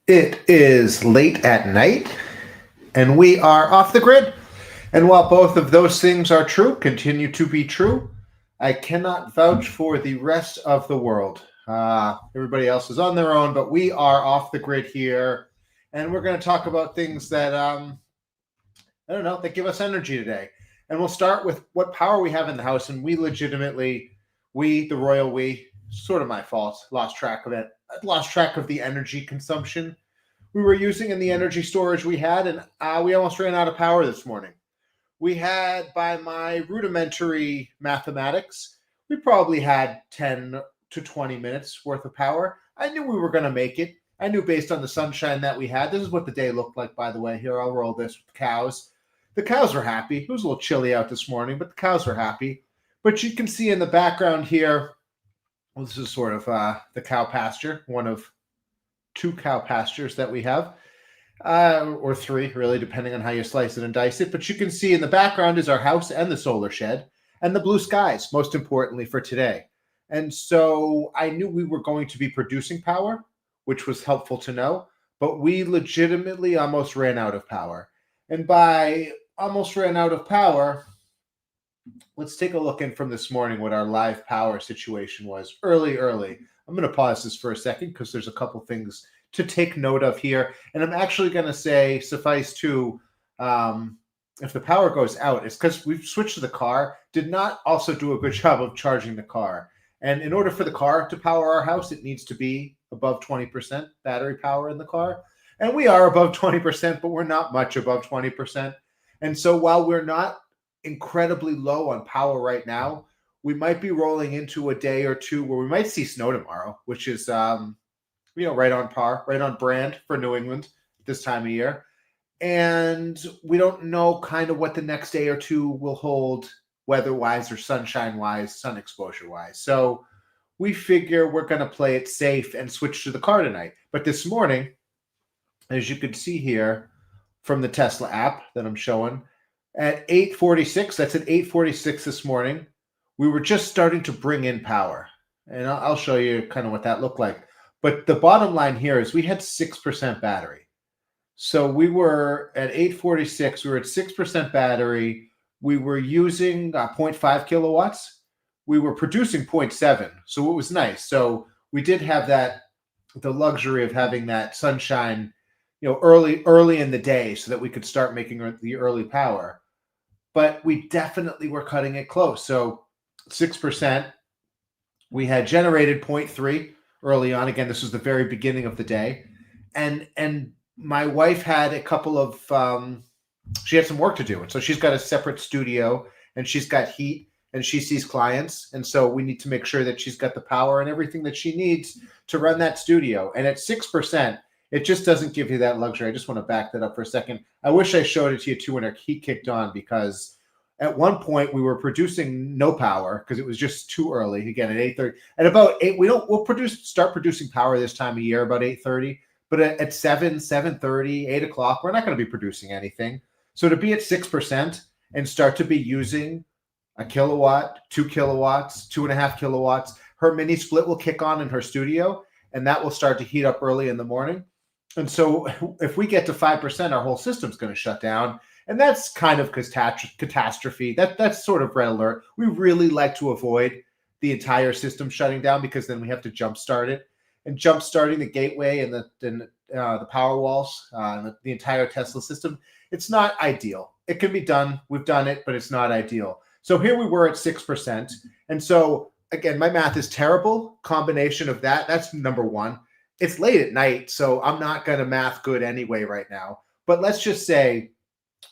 It is late at night, and we are off the grid. And while both of those things are true, continue to be true, I cannot vouch for the rest of the world. Everybody else is on their own, but we are off the grid here, and we're going to talk about things that I don't know that give us energy today. And we'll start with what power we have in the house, and the royal we, sort of my fault, lost track of it. I lost track of the energy consumption we were using in the energy storage we had, and we almost ran out of power this morning. We had, by my rudimentary mathematics, we probably had 10 to 20 minutes worth of power. I knew we were going to make it. I knew based on the sunshine that we had. This is what the day looked like, by the way. Here, I'll roll this with the cows. The cows were happy. It was a little chilly out this morning, but the cows were happy. But you can see in the background here, well, this is sort of the cow pasture, one of two cow pastures that we have, or three, really, depending on how you slice it and dice it. But you can see in the background is our house and the solar shed and the blue skies, most importantly for today. And so I knew we were going to be producing power, which was helpful to know, but we legitimately almost ran out of power. And by almost ran out of power, let's take a look in from this morning what our live power situation was early. I'm going to pause this for a second because there's a couple things to take note of here. And I'm actually going to say, suffice to, if the power goes out, it's because we've switched to the car, did not also do a good job of charging the car. And in order for the car to power our house, it needs to be above 20% battery power in the car. And we are above 20%, but we're not much above 20%. And so while we're not incredibly low on power right now, we might be rolling into a day or two where we might see snow tomorrow, which is right on par, right on brand for New England this time of year. And we don't know kind of what the next day or two will hold weather-wise or sunshine-wise, sun exposure-wise. So we figure we're going to play it safe and switch to the car tonight. But this morning, as you can see here from the Tesla app that I'm showing, at 8:46, that's at 8:46 this morning, we were just starting to bring in power. And I'll show you kind of what that looked like. But the bottom line here is we had 6% battery. So we were at 8:46, we were at 6% battery. We were using 0.5 kilowatts. We were producing 0.7. So it was nice. So we did have the luxury of having that sunshine, early in the day so that we could start making the early power. But we definitely were cutting it close. So 6%, we had generated 0.3 early on. Again, this was the very beginning of the day. And my wife had a couple of, she had some work to do. And so she's got a separate studio and she's got heat and she sees clients. And so we need to make sure that she's got the power and everything that she needs to run that studio. And at 6%, it just doesn't give you that luxury. I just want to back that up for a second. I wish I showed it to you too when our heat kicked on, because at one point we were producing no power because it was just too early. Again, at 8:30, at about 8, we'll start producing power this time of year about 8:30. But at 7, 7:30, 8 o'clock, we're not going to be producing anything. So to be at 6% and start to be using a kilowatt, 2 kilowatts, 2.5 kilowatts, her mini split will kick on in her studio, and that will start to heat up early in the morning. And so if we get to 5%, our whole system's going to shut down. And that's kind of catastrophe. That's sort of red alert. We really like to avoid the entire system shutting down because then we have to jumpstart it. And jumpstarting the gateway and the power walls and the entire Tesla system, it's not ideal. It can be done. We've done it, but it's not ideal. So here we were at 6%. And so, again, my math is terrible. Combination of that's number one. It's late at night, so I'm not going to math good anyway right now. But let's just say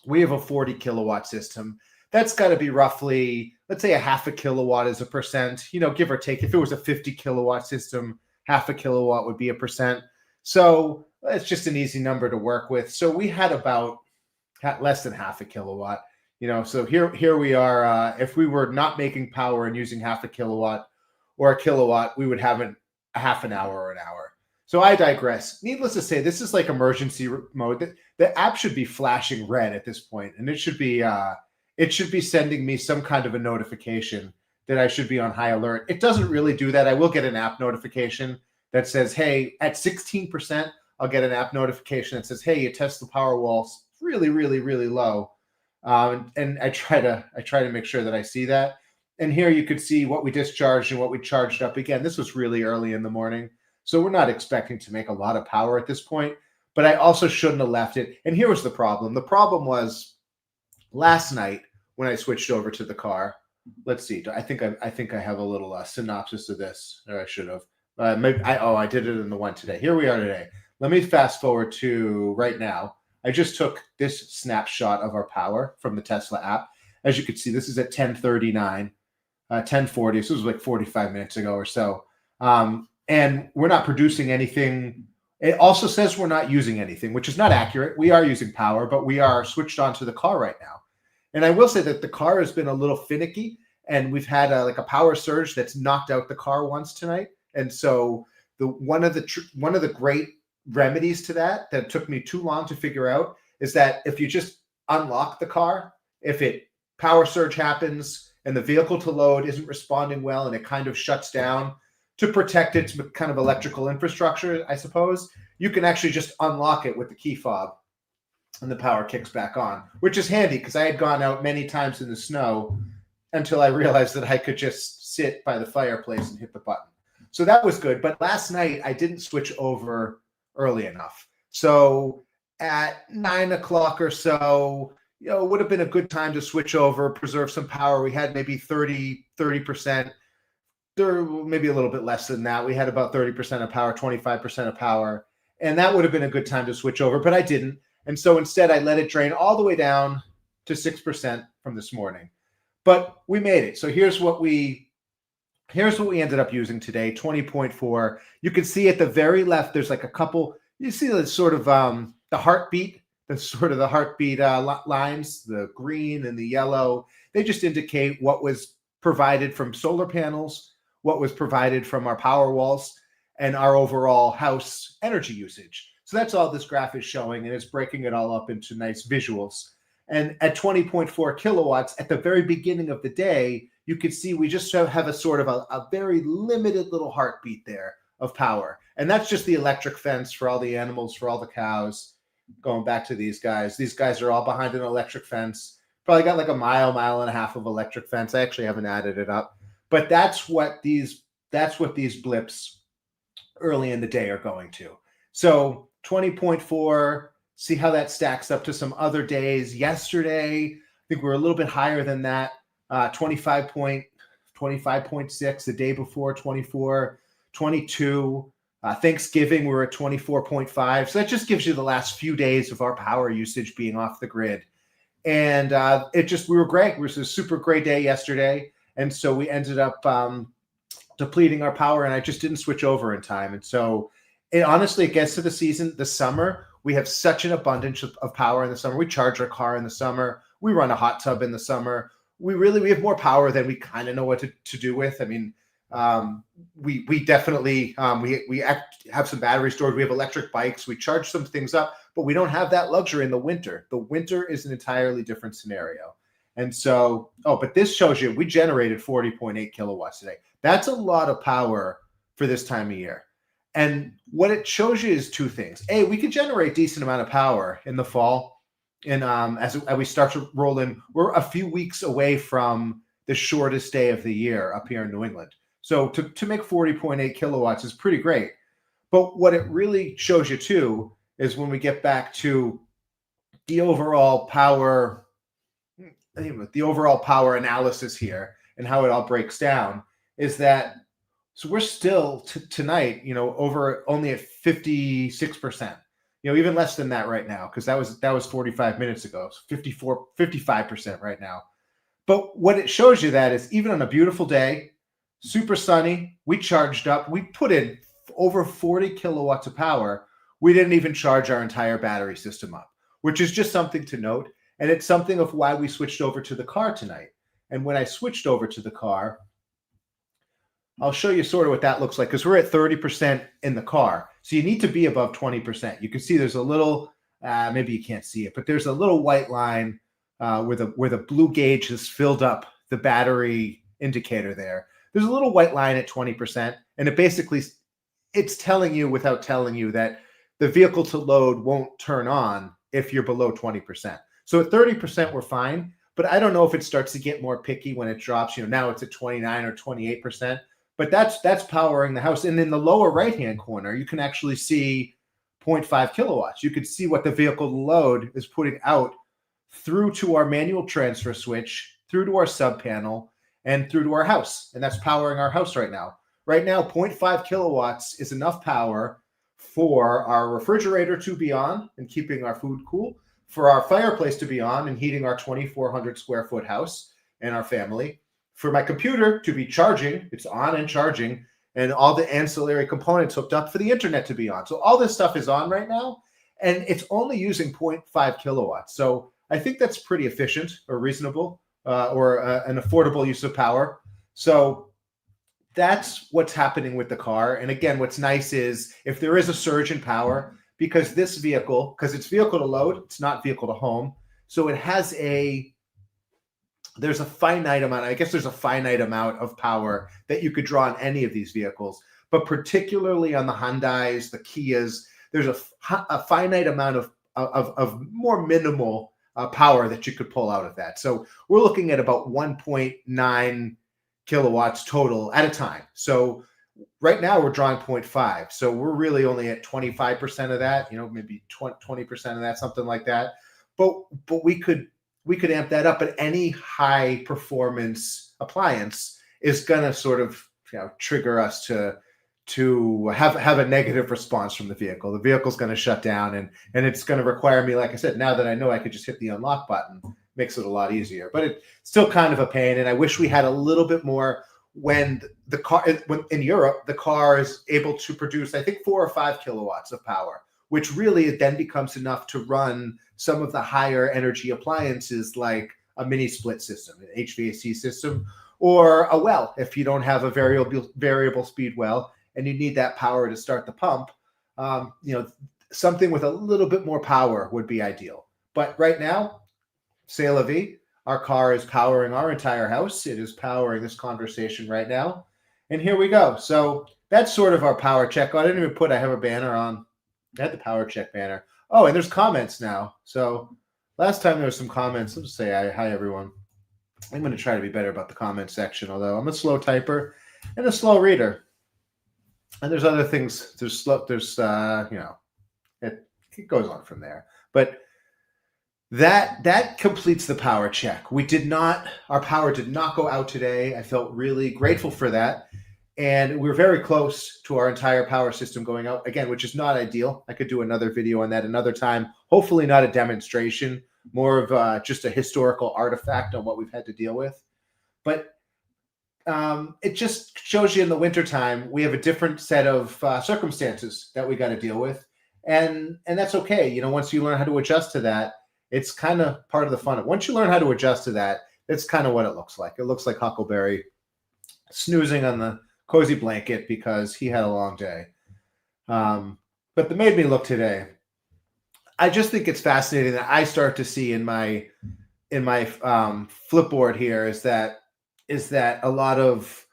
we have a 40 kilowatt system. That's got to be roughly, let's say, a half a kilowatt is a percent, give or take. If it was a 50 kilowatt system, half a kilowatt would be a percent. So it's just an easy number to work with. So we had about less than half a kilowatt. So here we are. If we were not making power and using half a kilowatt or a kilowatt, we would have a half an hour or an hour. So I digress. Needless to say, this is like emergency mode. The app should be flashing red at this point, and it should be sending me some kind of a notification that I should be on high alert. It doesn't really do that. I will get an app notification that says, hey, at 16%, I'll get an app notification that says, hey, your Tesla Powerwall's really, really, really low. And I try to make sure that I see that. And here you could see what we discharged and what we charged up. Again, this was really early in the morning, so we're not expecting to make a lot of power at this point, but I also shouldn't have left it. And here was the problem. The problem was last night when I switched over to the car. Let's see. I think I have a little synopsis of this, or I should have. I did it in the one today. Here we are today. Let me fast forward to right now. I just took this snapshot of our power from the Tesla app. As you can see, this is at 10:39, 10:40. So this was like 45 minutes ago or so. And we're not producing anything. It also says we're not using anything, which is not accurate. We are using power, but we are switched on to the car right now. And I will say that the car has been a little finicky, and we've had like a power surge that's knocked out the car once tonight. And so one of the great remedies to that took me too long to figure out is that if you just unlock the car, if it power surge happens and the vehicle to load isn't responding well and it kind of shuts down to protect its kind of electrical infrastructure, I suppose, you can actually just unlock it with the key fob and the power kicks back on, which is handy because I had gone out many times in the snow until I realized that I could just sit by the fireplace and hit the button. So that was good. But last night I didn't switch over early enough. So at 9 o'clock or so, it would have been a good time to switch over, preserve some power. We had maybe 30%, maybe a little bit less than that. We had about 30% of power, 25% of power. And that would have been a good time to switch over, but I didn't. And so instead I let it drain all the way down to 6% from this morning. But we made it. So here's what we ended up using today, 20.4. You can see at the very left, there's like a couple, you see the sort of the heartbeat, the heartbeat lines, the green and the yellow. They just indicate what was provided from solar panels, what was provided from our power walls, and our overall house energy usage. So that's all this graph is showing, and it's breaking it all up into nice visuals. And at 20.4 kilowatts, at the very beginning of the day, you can see we just have a sort of a very limited little heartbeat there of power. And that's just the electric fence for all the animals, for all the cows. Going back to these guys. These guys are all behind an electric fence. Probably got like a mile and a half of electric fence. I actually haven't added it up. But that's what these blips early in the day are going to. So 20.4, see how that stacks up to some other days. Yesterday, I think we were a little bit higher than that. 25.6, the day before 24, 22. Thanksgiving, we're at 24.5. So that just gives you the last few days of our power usage being off the grid. And we were great. It was a super great day yesterday. And so we ended up depleting our power, and I just didn't switch over in time. And so honestly, it gets to the season, the summer, we have such an abundance of power in the summer. We charge our car in the summer. We run a hot tub in the summer. We have more power than we kind of know what to do with. I mean, we definitely have some battery storage. We have electric bikes. We charge some things up, but we don't have that luxury in the winter. The winter is an entirely different scenario. And so, but this shows you we generated 40.8 kilowatts today. That's a lot of power for this time of year. And what it shows you is two things. A, we could generate decent amount of power in the fall. And as we start to roll in, we're a few weeks away from the shortest day of the year up here in New England. So to make 40.8 kilowatts is pretty great. But what it really shows you too is when we get back to the overall power analysis here and how it all breaks down is that, so we're still tonight, over only at 56%, even less than that right now, because that was 45 minutes ago, so 55% right now. But what it shows you that is even on a beautiful day, super sunny, we charged up, we put in over 40 kilowatts of power. We didn't even charge our entire battery system up, which is just something to note. And it's something of why we switched over to the car tonight. And when I switched over to the car, I'll show you sort of what that looks like, because we're at 30% in the car. So you need to be above 20%. You can see there's a little, maybe you can't see it, but there's a little white line where the blue gauge has filled up the battery indicator there. There's a little white line at 20%, and it's telling you without telling you that the vehicle to load won't turn on if you're below 20%. So at 30%, we're fine. But I don't know if it starts to get more picky when it drops. Now it's at 29 or 28%. But that's powering the house. And in the lower right-hand corner, you can actually see 0.5 kilowatts. You could see what the vehicle to load is putting out through to our manual transfer switch, through to our sub panel, and through to our house. And that's powering our house right now. Right now, 0.5 kilowatts is enough power for our refrigerator to be on and keeping our food cool, for our fireplace to be on and heating our 2,400 square foot house and our family, for my computer to be charging, it's on and charging, and all the ancillary components hooked up for the internet to be on. So all this stuff is on right now, and it's only using 0.5 kilowatts. So I think that's pretty efficient or reasonable or an affordable use of power. So that's what's happening with the car. And again, what's nice is if there is a surge in power, because this vehicle, because it's vehicle to load, it's not vehicle to home. So it has there's a finite amount, I guess there's a finite amount of power that you could draw on any of these vehicles, but particularly on the Hyundais, the Kias, there's a finite amount of more minimal power that you could pull out of that. So we're looking at about 1.9 kilowatts total at a time. So right now we're drawing 0.5. So we're really only at 25% of that, maybe 20% of that, something like that. But we could amp that up, but any high performance appliance is going to sort of trigger us to have a negative response from the vehicle. The vehicle's going to shut down, and it's going to require me, like I said, now that I know I could just hit the unlock button, makes it a lot easier. But it's still kind of a pain, and I wish we had a little bit more. When in Europe, the car is able to produce, I think, 4 or 5 kilowatts of power, which really then becomes enough to run some of the higher energy appliances like a mini split system, an HVAC system, or a well. If you don't have a variable speed well and you need that power to start the pump, something with a little bit more power would be ideal. But right now, c'est la vie. Our car is powering our entire house. It is powering this conversation right now. And here we go. So that's sort of our power check. I didn't even I have a banner on. I had the power check banner. Oh, and there's comments now. So last time there was some comments. Let's say hi, everyone. I'm going to try to be better about the comment section, although I'm a slow typer and a slow reader. And there's other things. It goes on from there. But that completes the power check. Our power did not go out today. I felt really grateful for that. And we're very close to our entire power system going out again, which is not ideal. I could do another video on that another time. Hopefully not a demonstration, more of just a historical artifact on what we've had to deal with. But it just shows you in the wintertime, we have a different set of circumstances that we got to deal with. And that's okay. Once you learn how to adjust to that, it's kind of part of the fun. Once you learn how to adjust to that, it's kind of what it looks like. It looks like Huckleberry snoozing on the cozy blanket because he had a long day. But the Made Me Look today, I just think it's fascinating that I start to see in my flipboard here is that a lot of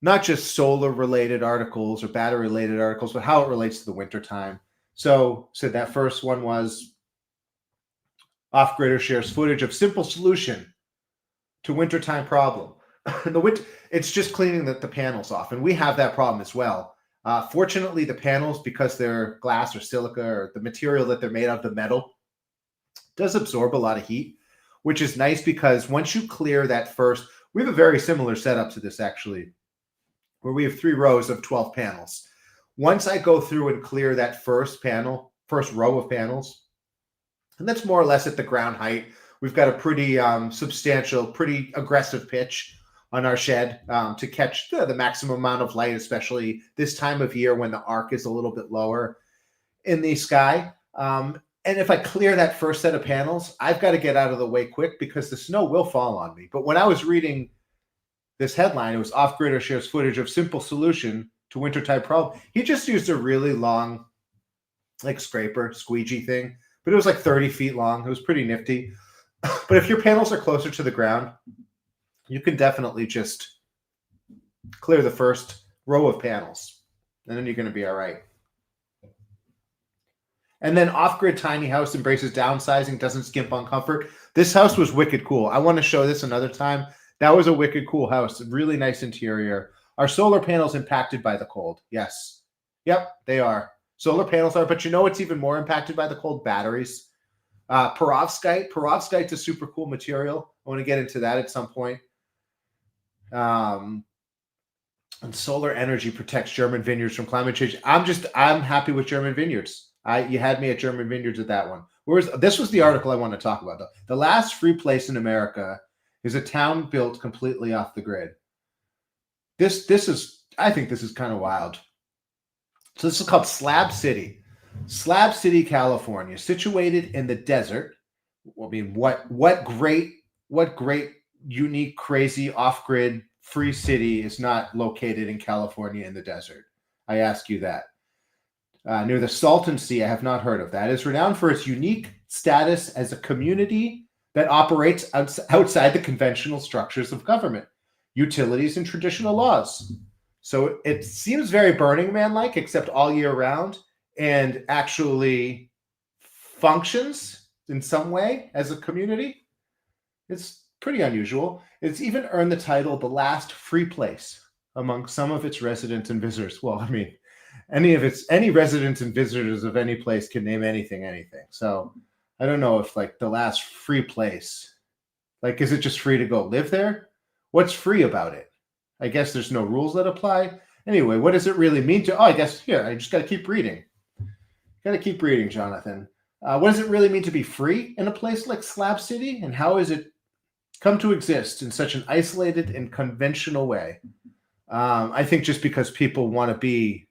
not just solar related articles or battery related articles, but how it relates to the wintertime. So that first one was Off-Gridder shares footage of simple solution to wintertime problem. It's just cleaning the panels off, and we have that problem as well. Fortunately, the panels, because they're glass or silica or the material that they're made of, the metal, does absorb a lot of heat, which is nice because once you clear that first, we have a very similar setup to this actually, where we have 3 rows of 12 panels. Once I go through and clear that first row of panels, and that's more or less at the ground height. We've got a pretty substantial, pretty aggressive pitch on our shed to catch the maximum amount of light, especially this time of year when the arc is a little bit lower in the sky. And if I clear that first set of panels, I've got to get out of the way quick because the snow will fall on me. But when I was reading this headline, it was Off-Gridder shares footage of simple solution to wintertime problem. He just used a really long, scraper, squeegee thing. But it was 30 feet long. It was pretty nifty. But if your panels are closer to the ground, you can definitely just clear the first row of panels, and then you're going to be all right. And then off-grid tiny house embraces downsizing, doesn't skimp on comfort. This house was wicked cool. I want to show this another time. That was a wicked cool house. Really nice interior. Are solar panels impacted by the cold? Yes. Yep, they are. Solar panels are, but you know what's even more impacted by the cold? Batteries. Perovskite. Perovskite's a super cool material. I want to get into that at some point. And solar energy protects German vineyards from climate change. I'm happy with German vineyards. You had me at German vineyards at that one. This was the article I want to talk about, though. The last free place in America is a town built completely off the grid. I think this is kind of wild. So this is called Slab City. Slab City, California, situated in the desert. I mean, what great, unique, crazy, off-grid, free city is not located in California in the desert? I ask you that. Near the Salton Sea, I have not heard of that. It's renowned for its unique status as a community that operates outside the conventional structures of government, utilities, and traditional laws. So it seems very Burning Man-like, except all year round, and actually functions in some way as a community. It's pretty unusual. It's even earned the title the last free place among some of its residents and visitors. Well, I mean, any residents and visitors of any place can name anything. So I don't know if like the last free place, like, is it just free to go live there? What's free about it? I guess there's no rules that apply. Anyway, what does it really mean to? Oh, I guess here, I just got to keep reading. Jonathan. What does it really mean to be free in a place like Slab City? And how has it come to exist in such an isolated and conventional way? I think just because people want to be,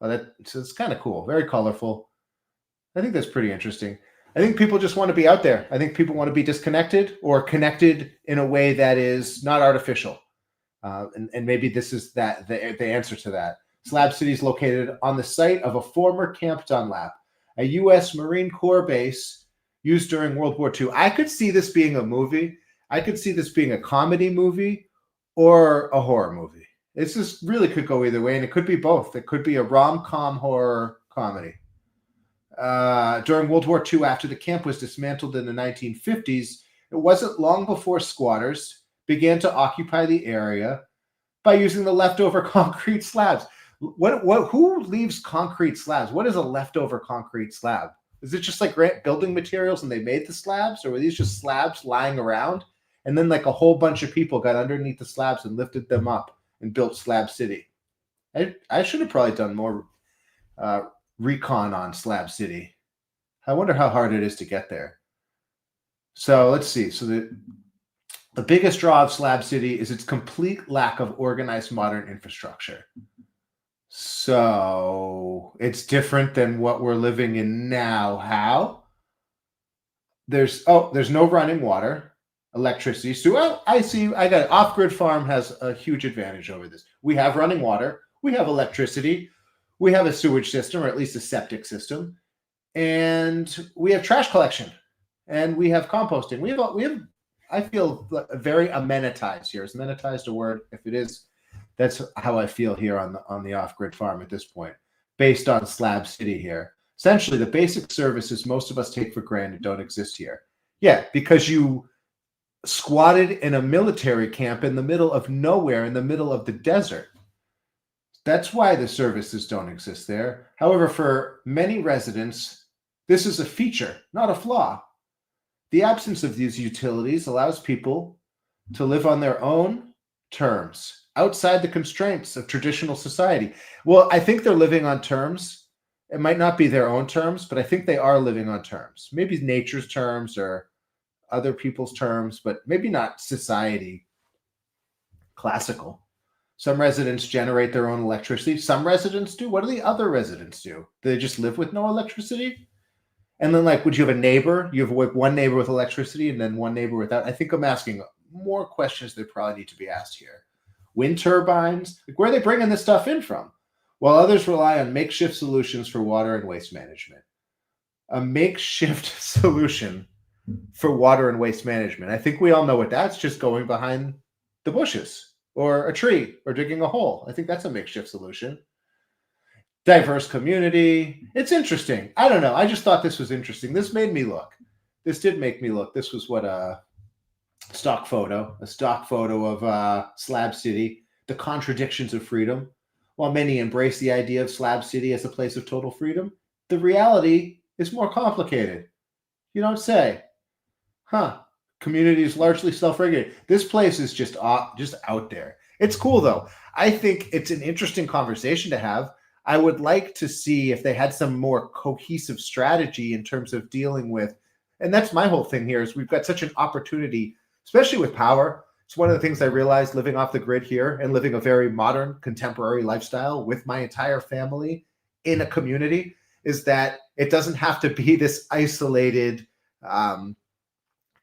so it's kind of cool, very colorful. I think that's pretty interesting. I think people just want to be out there. I think people want to be disconnected or connected in a way that is not artificial. And maybe this is the answer to that. Slab City is located on the site of a former Camp Dunlap, a U.S. Marine Corps base used during World War II. I could see this being a movie. I could see this being a comedy movie or a horror movie. This just really could go either way, and it could be both. It could be a rom-com horror comedy. During World War II, after the camp was dismantled in the 1950s, it wasn't long before squatters began to occupy the area by using the leftover concrete slabs. Who leaves concrete slabs? What is a leftover concrete slab? Is it just like building materials and they made the slabs, or were these just slabs lying around? And then like a whole bunch of people got underneath the slabs and lifted them up and built Slab City. I should have probably done more recon on Slab City. I wonder how hard it is to get there. So let's see. So the biggest draw of Slab City is its complete lack of organized modern infrastructure. So it's different than what we're living in now. How? There's no running water, electricity. So I see. I got off-grid farm has a huge advantage over this. We have running water. We have electricity. We have a sewage system, or at least a septic system, and we have trash collection, and we have composting. We have. I feel very amenitized here. Is amenitized a word? If it is, that's how I feel here on the off-grid farm at this point, based on Slab City here. Essentially, the basic services most of us take for granted don't exist here. Yeah, because you squatted in a military camp in the middle of nowhere, in the middle of the desert. That's why the services don't exist there. However, for many residents, this is a feature, not a flaw. The absence of these utilities allows people to live on their own terms, outside the constraints of traditional society. Well, I think they're living on terms. It might not be their own terms, but I think they are living on terms. Maybe nature's terms or other people's terms, but maybe not society, classical. Some residents generate their own electricity. Some residents do. What do the other residents do? Do they just live with no electricity? And then, like, would you have a neighbor? You have one neighbor with electricity and then one neighbor without. I think I'm asking more questions that probably need to be asked here. Wind turbines, like, where are they bringing this stuff in from? While others rely on makeshift solutions for water and waste management. A makeshift solution for water and waste management. I think we all know what that's just going behind the bushes or a tree or digging a hole. I think that's a makeshift solution. diverse community. It's interesting. I don't know. I just thought this was interesting. This made me look. This did make me look. This was what a stock photo of Slab City, the contradictions of freedom. While many embrace the idea of Slab City as a place of total freedom, the reality is more complicated. You don't say. Huh. Community is largely self-regulated. This place is just out there. It's cool, though. I think it's an interesting conversation to have. I would like to see if they had some more cohesive strategy in terms of dealing with, and that's my whole thing here, is we've got such an opportunity, especially with power. It's one of the things I realized living off the grid here and living a very modern, contemporary lifestyle with my entire family in a community, is that it doesn't have to be this isolated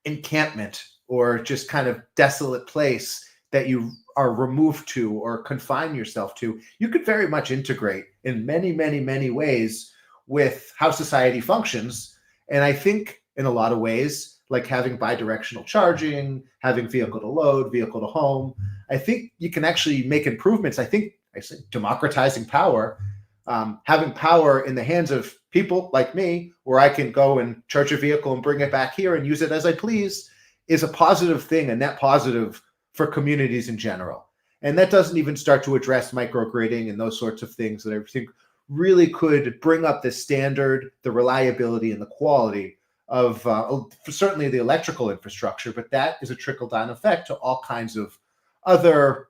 encampment or just kind of desolate place that you are removed to or confine yourself to. You could very much integrate in many, many, many ways with how society functions. And I think in a lot of ways, like having bidirectional charging, having vehicle to load, vehicle to home, I think you can actually make improvements. I think democratizing power, having power in the hands of people like me, where I can go and charge a vehicle and bring it back here and use it as I please, is a positive thing, a net positive for communities in general. And that doesn't even start to address microgridding and those sorts of things that I think really could bring up the standard, the reliability, and the quality of certainly the electrical infrastructure. But that is a trickle-down effect to all kinds of other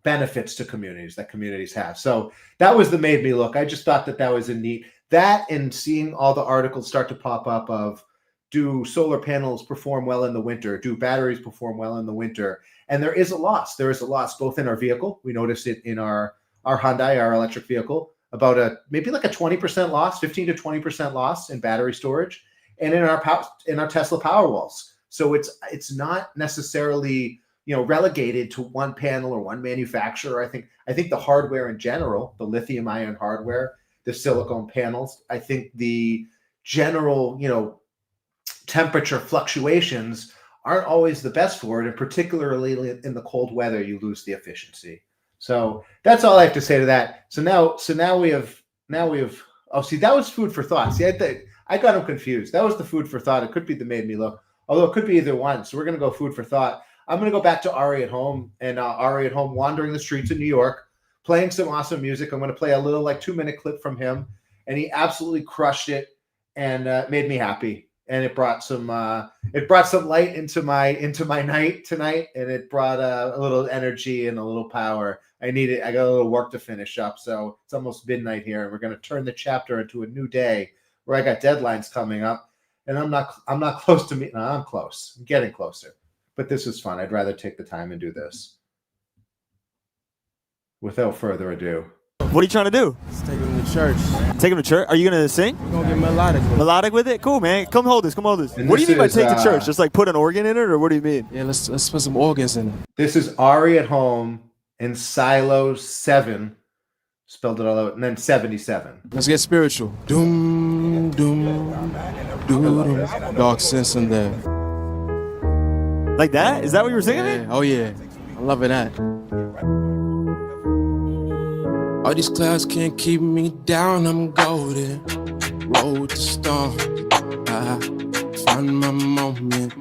benefits to communities that communities have. So that was the made me look. I just thought that was a neat, that and seeing all the articles start to pop up of, do solar panels perform well in the winter? Do batteries perform well in the winter? And there is a loss. There is a loss both in our vehicle. We noticed it in our Hyundai, our electric vehicle, about maybe like a 20% loss, 15 to 20% loss in battery storage, and in our Tesla Powerwalls. So it's not necessarily relegated to one panel or one manufacturer. I think the hardware in general, the lithium ion hardware, the silicone panels, I think the general temperature fluctuations aren't always the best for it, and particularly in the cold weather, you lose the efficiency. So that's all I have to say to that. So now we have. Oh, see, that was food for thought. See, I got them confused. That was the food for thought. It could be the made me look, although it could be either one. So we're gonna go food for thought. I'm gonna go back to Ari at Home and Ari at Home wandering the streets of New York, playing some awesome music. I'm gonna play a little 2-minute clip from him, and he absolutely crushed it and made me happy. And it brought some light into my night tonight, and it brought a little energy and a little power. I got a little work to finish up, so it's almost midnight here, and we're going to turn the chapter into a new day where I got deadlines coming up, and I'm not close to me. No, I'm close. I'm getting closer, but this is fun. I'd rather take the time and do this. Without further ado. What are you trying to do? Let's take him to church. Take him to church? Are you going to sing? We're going to get melodic with it. Melodic with it? Cool, man. Come hold this. And What do you mean by take to church? Just put an organ in it, or what do you mean? Yeah, let's put some organs in it. This is Ari at Home in Silo 7. Spelled it all out. And then 77. Let's get spiritual. Doom, doom, doom. Dark sense in there. Like that? Is that what you were singing? Yeah. Oh, yeah. I'm loving that. All these clouds can't keep me down, I'm golden. Roll with the storm. I find my moment.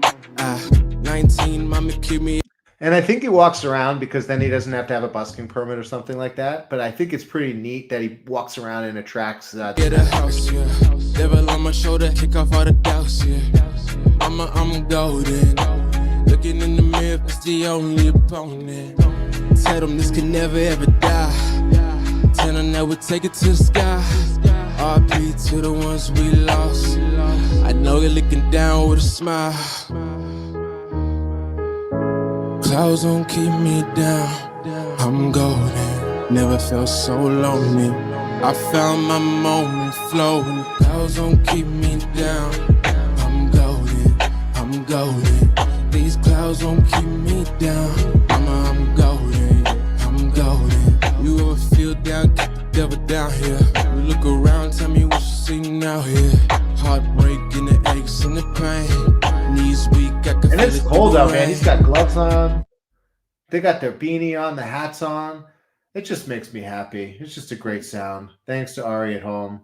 19, mama keep me. And I think he walks around because then he doesn't have to have a busking permit or something like that. But I think it's pretty neat that he walks around and attracts. Get a house, yeah. Devil on my shoulder, kick off all the doubts, yeah. Mama, I'm golden. Looking in the mirror, it's the only opponent. Tell them this can never ever die. Tell them that we take it to the sky. RP to the ones we lost. I know you're looking down with a smile. Clouds don't keep me down. I'm golden. Never felt so lonely. I found my moment flowing. Clouds don't keep me down. I'm golden. I'm golden. These clouds don't keep me down. Mama, I'm golden. I'm golden. You ever feel down? Keep the devil down here. We look around, tell me what you see now here. Heartbreak and the aches and the pain. Knees weak, I can and it's cold out, man. He's got gloves on. They got their beanie on, the hats on. It just makes me happy. It's just a great sound. Thanks to Ari at Home.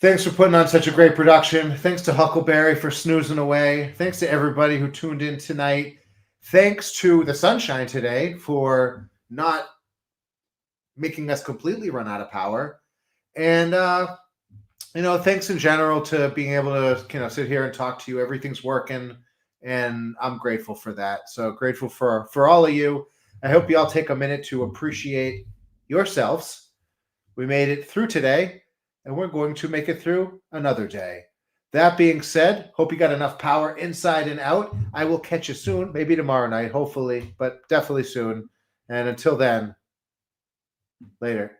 Thanks for putting on such a great production. Thanks to Huckleberry for snoozing away. Thanks to everybody who tuned in tonight. Thanks to the sunshine today for not making us completely run out of power. And, thanks in general to being able to, sit here and talk to you. Everything's working, and I'm grateful for that. So grateful for all of you. I hope you all take a minute to appreciate yourselves. We made it through today, and we're going to make it through another day. That being said, hope you got enough power inside and out. I will catch you soon, maybe tomorrow night, hopefully, but definitely soon. And until then, later.